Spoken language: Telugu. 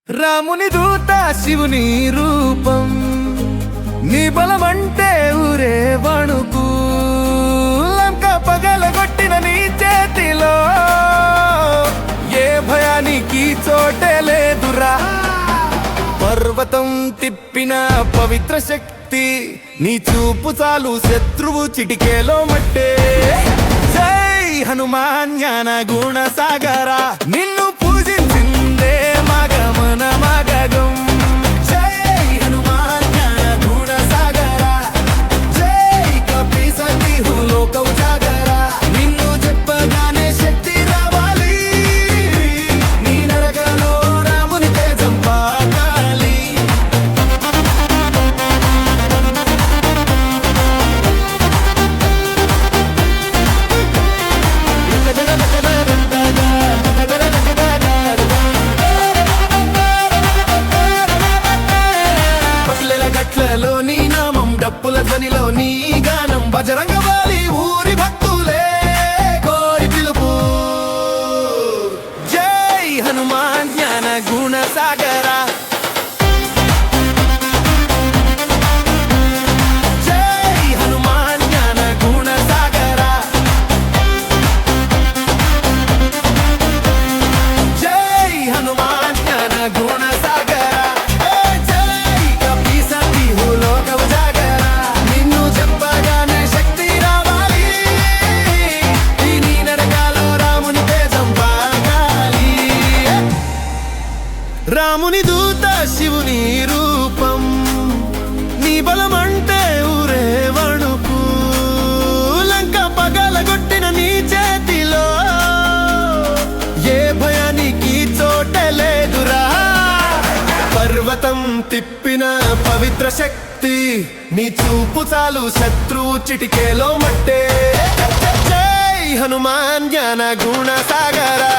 రాముని దూత శివుని రూపం, నీ బలమంటే ఊరే వణుకు. లంక పగలగొట్టిన నీ చేతిలో ఏ భయానికి చోటే లేదురా. పర్వతం తిప్పిన పవిత్ర శక్తి, నీ చూపు చాలు శత్రువు చిటికేలో మట్టే. జై హనుమాన్ జ్ఞాన గుణ సాగరా, నిన్ను పూజించిందే మగమన మగగం. జై హనుమాన్ జ్ఞాన గుణ సాగరా, జై కపి సతీహు లోక ఉజాగరా. నిన్ను చెప్పగానే శక్తి రావాలి, నీ నరకలో రాముని తేజం పాకాలి. గట్లలో నీ నామం, డప్పుల ధ్వనిలో నీ గానం, బజరంగబలి ఊరి భక్తులే కోరి పిలుపు. జై హనుమాన్ జ్ఞాన గుణ సాగరా, జై హనుమాన్ జ్ఞాన గుణ సాగరా, జై హనుమాన్ జ్ఞాన గుణ సాగరా. రాముని దూత శివుని రూపం, నీ బలమంటే ఊరే వణుకు. లంక పగలగొట్టిన నీ చేతిలో ఏ భయానికి చోటే లేదురా. పర్వతం తిప్పిన పవిత్ర శక్తి, నీ చూపు చాలు శత్రువు చిటికేలో మట్టే. జై హనుమాన్ జ్ఞాన గుణ సాగరా.